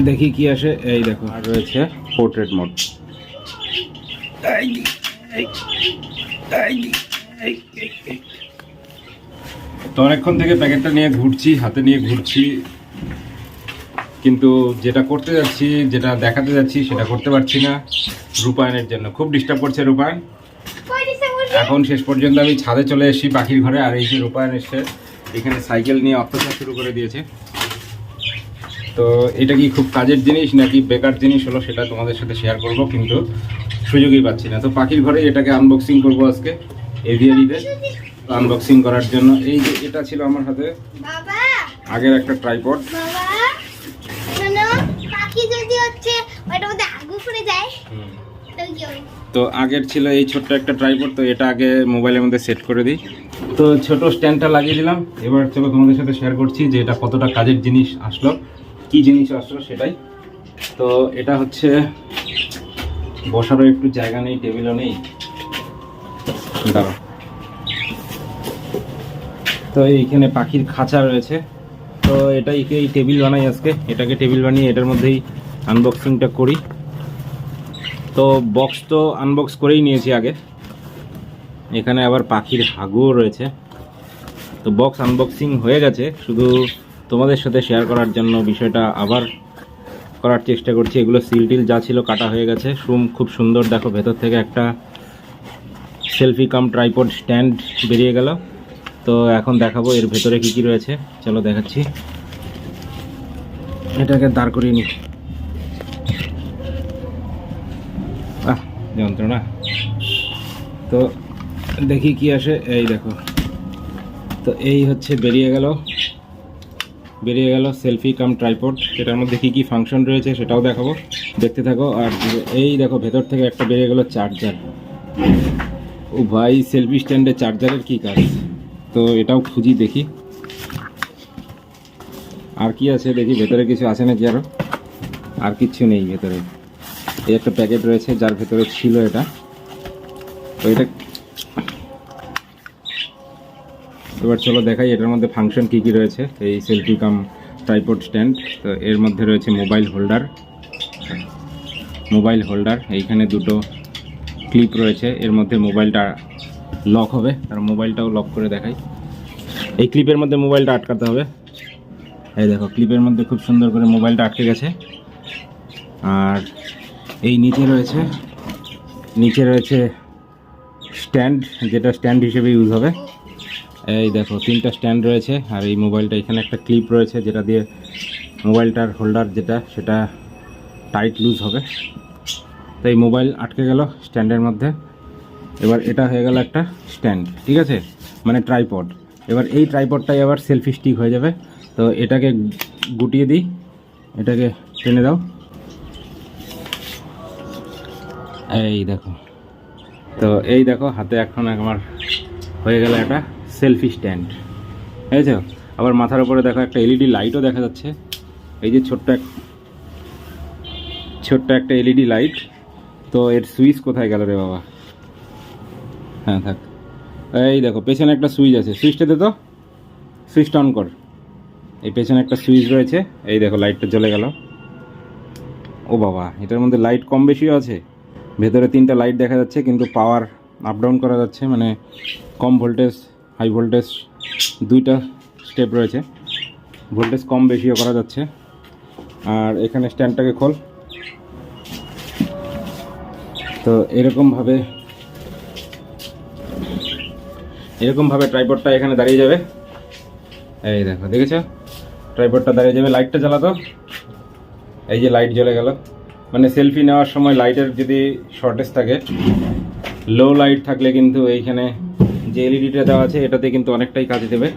দেখি কি আসে। এই দেখো, আর রয়েছে পোর্ট্রেট মোড। তো অনেকক্ষণ থেকে প্যাকেটটা নিয়ে ঘুরছি, হাতে নিয়ে ঘুরছি, কিন্তু যেটা করতে যাচ্ছি, যেটা দেখাতে যাচ্ছি সেটা করতে পারছি না রূপায়ণের জন্য। খুব ডিস্টার্ব করছে রূপায়ণ। এখন শেষ পর্যন্ত আমি ছাদে চলে এসেছি পাখির ঘরে, আর এই যে রূপায়ণ এসে এখানে সাইকেল নিয়ে অত্যাচার শুরু করে দিয়েছে। তো এটা কি খুব কাজের জিনিস নাকি বেকার জিনিস হলো সেটা তোমাদের সাথে শেয়ার করব, কিন্তু সুযোগই পাচ্ছি না। তো পাখির ঘরে এটাকে আনবক্সিং করব আজকে এভিয়ারিতে। আনবক্সিং করার জন্য এই যে এটা ছিল আমার হাতে আগের একটা ট্রাইপড। তো আগের ছিল এই ছোট্ট একটা ট্রাইপড, তো এটা আগে মোবাইলের মধ্যে সেট করে দিই। তো ছোট স্ট্যান্ডটা লাগিয়ে দিলাম। এবার চলো তোমাদের সাথে শেয়ার করছি যে এটা কতটা কাজের জিনিস আসলো, কি জিনিস আসলো সেটাই। তো এটা হচ্ছে বসারও একটু জায়গা নেই, টেবিলও নেই, দাঁড়াও। তো এইখানে পাখির খাঁচা রয়েছে। তো এটাকে এই টেবিল বানাই আজকে, এটাকে টেবিল বানিয়ে এটার মধ্যেই আনবক্সিংটা করি। তো বক্স তো আনবক্স করেই নিয়েছি আগে, এখানে আবার পাখির হাগুও রয়েছে। তো বক্স আনবক্সিং হয়ে গেছে, শুধু তোমাদের সাথে শেয়ার করার জন্য বিষয়টা আবার করার চেষ্টা করছি। এগুলো সিল টিল যা ছিল কাটা হয়ে গেছে। খুব সুন্দর, দেখো ভেতর থেকে একটা সেলফি কাম ট্রাইপড স্ট্যান্ড বেরিয়ে গেল। তো এখন দেখাবো এর ভেতরে কি কি রয়েছে, চলো দেখাচ্ছি। এটাকে দাঁড় করিয়ে নি, যন্ত্রণা। তো দেখি কি আসে। এই দেখো, তো এই হচ্ছে বেরিয়ে গেল সেলফি কাম ট্রাইপড। এটার মধ্যে কি কি ফাংশন রয়েছে সেটাও দেখাবো, দেখতে থাকো। আর এই দেখো ভেতর থেকে একটা বেরিয়ে গেল চার্জার। ও ভাই, সেলফি স্ট্যান্ডে চার্জারের কি কাজ? তো এটাও খুঁজি দেখি আর কি আছে, দেখি ভেতরে কিছু আছে নাকি। আর কিচ্ছু নেই ভেতরে। এই একটা প্যাকেট রয়েছে যার ভেতরে ছিল এটা। তো এটা এবার চলো দেখাই এটার মধ্যে ফাংশন কি কি রয়েছে। এই সেলফি কাম ট্রাইপড স্ট্যান্ড, তো এর মধ্যে রয়েছে মোবাইল হোল্ডার। এইখানে দুটো ক্লিপ রয়েছে, এর মধ্যে মোবাইলটা লক হবে। আর মোবাইলটাও লক করে দেখাই। এই ক্লিপের মধ্যে মোবাইলটা আটকাতে হবে। এই দেখো, ক্লিপের মধ্যে খুব সুন্দর করে মোবাইলটা আটকে গেছে। আর এই নিচে রয়েছে স্ট্যান্ড, যেটা স্ট্যান্ড হিসেবে ইউজ হবে। এই দেখো, তিনটা স্ট্যান্ড রয়েছে। আর এই মোবাইলটা, এখানে একটা ক্লিপ রয়েছে যেটা দিয়ে মোবাইলটার হোল্ডার সেটা টাইট লুজ হবে। তো এই মোবাইল আটকে গেল স্ট্যান্ডের মধ্যে। এবার এটা হয়ে গেল একটা স্ট্যান্ড, ঠিক আছে, মানে ট্রাইপড। এবার এই ট্রাইপডটাই আবার সেলফি স্টিক হয়ে যাবে। তো এটাকে গুটিয়ে দিই, এটাকে টেনে দাও। এই দেখো, তো এই দেখো হাতে এখন আমার হয়ে গেল একটা সেলফি স্ট্যান্ড, বুঝেছ? আবার মাথার উপরে দেখো একটা এলইডি লাইটও দেখা যাচ্ছে। এই যে ছোট্ট একটা এলইডি লাইট। তো এর সুইচ কোথায় গেল রে বাবা? হ্যাঁ থাক। এই দেখো পেছনে একটা সুইচ আছে, সুইচটা দে তো, সুইচটা অন কর। এই পেছনে একটা সুইচ রয়েছে। এই দেখো লাইটটা জ্বলে গেল। ও বাবা, এটার মধ্যে লাইট কম বেশিও আছে। ভেতরে তিনটা লাইট দেখা যাচ্ছে, কিন্তু পাওয়ার আপ ডাউন করা যাচ্ছে, মানে কম ভোল্টেজ হাই ভোল্টেজ দুইটা স্টেপ রয়েছে, ভোল্টেজ কম বেশিও করা যাচ্ছে। আর এখানে স্ট্যান্ডটাকে খোল। তো এরকমভাবে ট্রাইপডটা এখানে দাঁড়িয়ে যাবে। এই দেখো, দেখেছো ট্রাইপডটা দাঁড়িয়ে যাবে। লাইটটা জ্বালাতো, এই যে লাইট জ্বলে গেল। মানে সেলফি নেওয়ার সময় লাইটের যদি শর্টেজ থাকে, লো লাইট থাকলে কিন্তু এইখানে যে এলইডিটা দেওয়া আছে এটাতে কিন্তু অনেকটাই কাজে দেবে।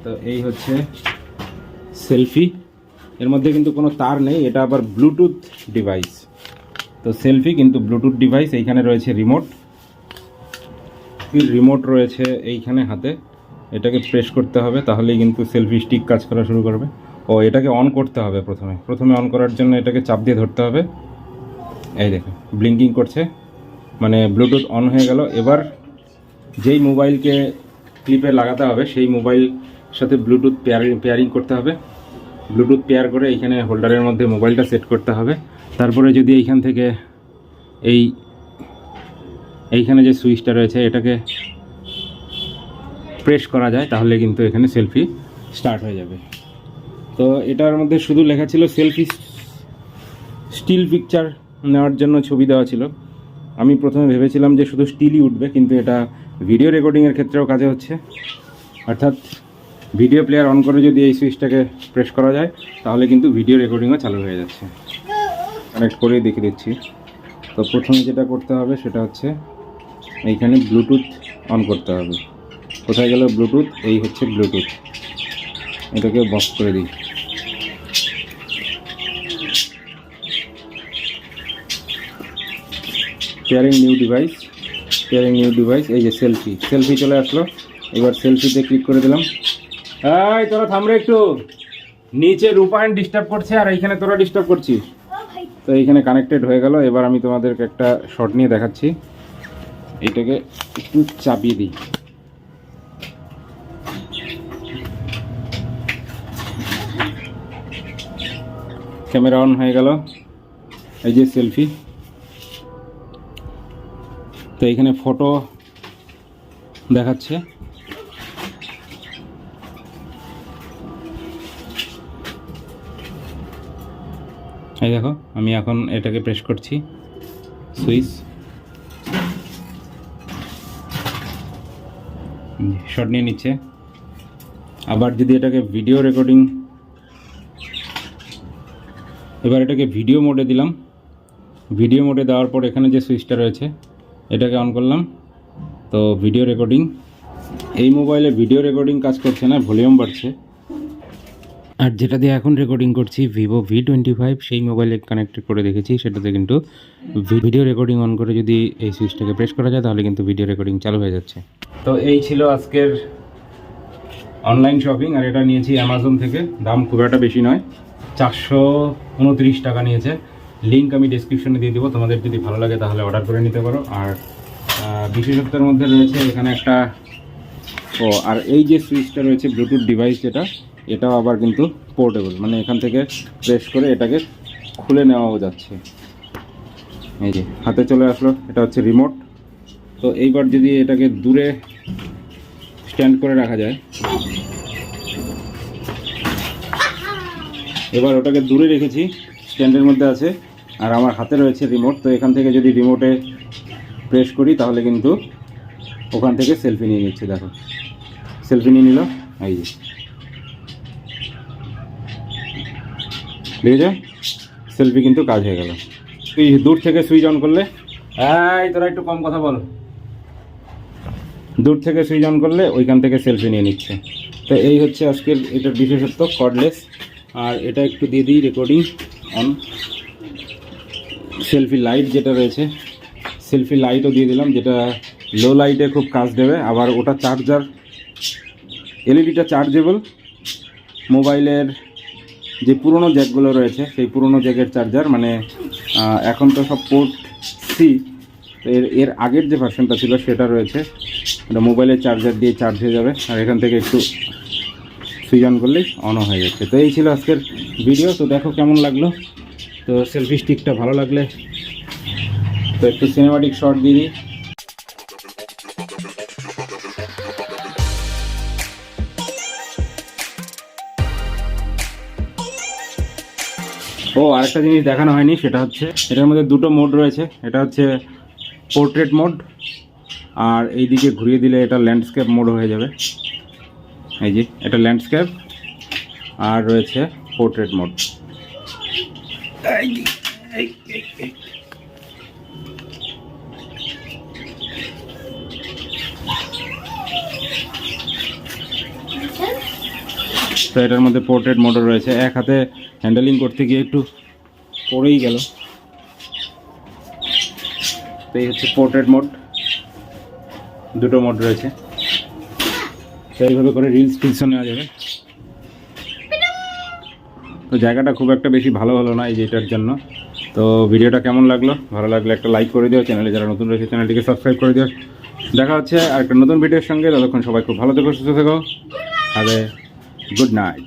তো এই হচ্ছে সেলফি। এর মধ্যে কিন্তু কোনো তার নেই, এটা আবার ব্লুটুথ ডিভাইস। তো সেলফি কিন্তু ব্লুটুথ ডিভাইস। এইখানে রয়েছে রিমোট রয়েছে এইখানে হাতে। এটাকে প্রেস করতে হবে, তাহলেই কিন্তু সেলফি স্টিক কাজ করা শুরু করবে। ও এটাকে অন করতে হবে প্রথমে অন করার জন্য এটাকে চাপ দিয়ে ধরতে হবে। এই দেখো ব্লিঙ্কিং করছে, মানে ব্লুটুথ অন হয়ে গেল। এবার যেই মোবাইলকে ক্লিপে লাগাতে হবে সেই মোবাইল সাথে ব্লুটুথ পেয়ারিং করতে হবে। ব্লুটুথ পেয়ার করে এইখানে হোল্ডারের মধ্যে মোবাইলটা সেট করতে হবে। তারপরে যদি এইখান থেকে এইখানে যে সুইচটা রয়েছে এটাকে প্রেস করা যায় তাহলে কিন্তু এখানে সেলফি স্টার্ট হয়ে যাবে। তো এটার মধ্যে শুধু লেখা ছিল সেলফি স্টিল পিকচার নেওয়ার জন্য ছবি দেওয়া ছিল। আমি প্রথমে ভেবেছিলাম যে শুধু স্টিলই উঠবে, কিন্তু এটা ভিডিও রেকর্ডিংয়ের ক্ষেত্রেও কাজে হচ্ছে। অর্থাৎ ভিডিও প্লেয়ার অন করে যদি এই সুইচটাকে প্রেস করা যায় তাহলে কিন্তু ভিডিও রেকর্ডিংও চালু হয়ে যাচ্ছে। কানেক্ট করেই দেখিয়ে দিচ্ছি। তো প্রথমে যেটা করতে হবে সেটা হচ্ছে এইখানে ব্লুটুথ অন করতে হবে। কোথায় গেল ব্লুটুথ? এই হচ্ছে ব্লুটুথ, এটাকে বক্স করে দিই। পেয়ারিং নিউ ডিভাইস, এই যে সেলফি চলে আসলো। এবার সেলফিতে ক্লিক করে দিলাম। এই তোরা থামরে একটু, নিচে রূপায়ণ ডিস্টার্ব করছে আর এইখানে তোরা ডিস্টার্ব করছিস। তো এইখানে কানেক্টেড হয়ে গেল। এবার আমি তোমাদেরকে একটা শট নিয়ে দেখাচ্ছি। এইটাকে একটু চাপিয়ে দিই। ক্যামেরা অন হয়ে গেল। এই যে সেলফি। তো এখানে ফটো দেখাচ্ছে। এই দেখো, আমি এখন এটাকে প্রেস করছি সুইচ, শট নিয়ে নিচ্ছে। আবার যদি এটাকে ভিডিও রেকর্ডিং, এবার এটাকে ভিডিও মোডে দিলাম। ভিডিও মোডে দেওয়ার পর এখানে যে সুইচটা রয়েছে এটাকে অন করলাম। তো ভিডিও রেকর্ডিং, এই মোবাইলে ভিডিও রেকর্ডিং কাজ করছে না, ভলিউম বাড়ছে। আর যেটা দিয়ে এখন রেকর্ডিং করছি ভিভো V25, সেই মোবাইলে কানেক্ট করে দেখেছি, সেটাতে কিন্তু ভিডিও রেকর্ডিং অন করে যদি এই সুইচটাকে প্রেস করা যায় তাহলে কিন্তু ভিডিও রেকর্ডিং চালু হয়ে যাচ্ছে। তো এই ছিল আজকের অনলাইন শপিং। আর এটা নিয়েছি অ্যামাজন থেকে, দাম খুব একটা বেশি নয়, 429 টাকা নিয়েছে। লিঙ্ক আমি ডেসক্রিপশনে দিয়ে দেবো, তোমাদের যদি ভালো লাগে তাহলে অর্ডার করে নিতে পারো। আর বিশেষত্বের মধ্যে রয়েছে এখানে একটা, আর এই যে সুইচটা রয়েছে ব্লুটুথ ডিভাইস যেটা, এটাও আবার কিন্তু পোর্টেবল, মানে এখান থেকে প্রেস করে এটাকে খুলে নেওয়াও যাচ্ছে। এই যে হাতে চলে আসলো, এটা হচ্ছে রিমোট। তো এইবার যদি এটাকে দূরে স্ট্যান্ড করে রাখা যায়, এবার ওটাকে দূরে রেখেছি, স্ট্যান্ডের মধ্যে আছে, আর আমার হাতে রয়েছে রিমোট। তো এখান থেকে যদি রিমোটে প্রেস করি তাহলে কিন্তু ওখান থেকে সেলফি নিয়ে নিচ্ছে। দেখো সেলফি নিয়ে নিল, এই যে দেখেছো, সেলফি কিন্তু কাজ হয়ে গেল। তুই দূর থেকে সুইচ অন করলে, এই তোরা একটু কম কথা বল, দূর থেকে সুইচ অন করলে ওইখান থেকে সেলফি নিয়ে নিচ্ছে। তো এই হচ্ছে আজকের এটার বিশেষত্ব, কর্ডলেস। আর এটা একটু দিয়ে দিই রেকর্ডিং অন। সেলফি লাইট যেটা রয়েছে, সেলফি লাইটও দিয়ে দিলাম, যেটা লো লাইটে খুব কাজ দেবে। আবার ওটা চার্জার, এলইডিটা চার্জেবল। মোবাইলের যে পুরনো জ্যাকগুলো রয়েছে সেই পুরনো জ্যাকের চার্জার, মানে এখন তো সব পোর্ট সি, এর আগের যে ভার্সনটা ছিল সেটা রয়েছে, এটা মোবাইলের চার্জার দিয়ে চার্জ হয়ে যাবে। আর এখান থেকে একটু সুইচ অন করলেই অনও হয়ে যাচ্ছে। তো এই ছিল আজকের ভিডিও। তো দেখো কেমন লাগলো। তো সেলফি স্টিকটা ভালো লাগলে তো একটু সিনেমাটিক শট দিয়ে দিই। আরেকটা জিনিস দেখানো হয়নি, সেটা হচ্ছে এটার মধ্যে দুটো মোড রয়েছে। এটা হচ্ছে পোর্ট্রেট মোড, আর এই দিকে ঘুরিয়ে দিলে এটা ল্যান্ডস্কেপ মোড হয়ে যাবে। এই যে এটা ল্যান্ডস্কেপ, আর রয়েছে পোর্ট্রেট মোড। তো এটার মধ্যে পোর্ট্রেট মোডও রয়েছে। এক হাতে হ্যান্ডেলিং করতে গিয়ে একটু পড়েই গেল। তো এই হচ্ছে পোর্ট্রেট মোড, দুটো মোড রয়েছে। তো এইভাবে করে রিলস টিলসও নেওয়া যাবে। তো জায়গাটা খুব একটা বেশি ভালো হলো না এই যেটার জন্য। তো ভিডিওটা কেমন লাগলো, ভালো লাগলে একটা লাইক করে দিও। চ্যানেলে যারা নতুন রয়েছে চ্যানেলটিকে সাবস্ক্রাইব করে দিও। দেখা হচ্ছে আর একটা নতুন ভিডিওর সঙ্গে। ততক্ষণ সবাই খুব ভালো থেকো, সুস্থ থেকো। Have a good night.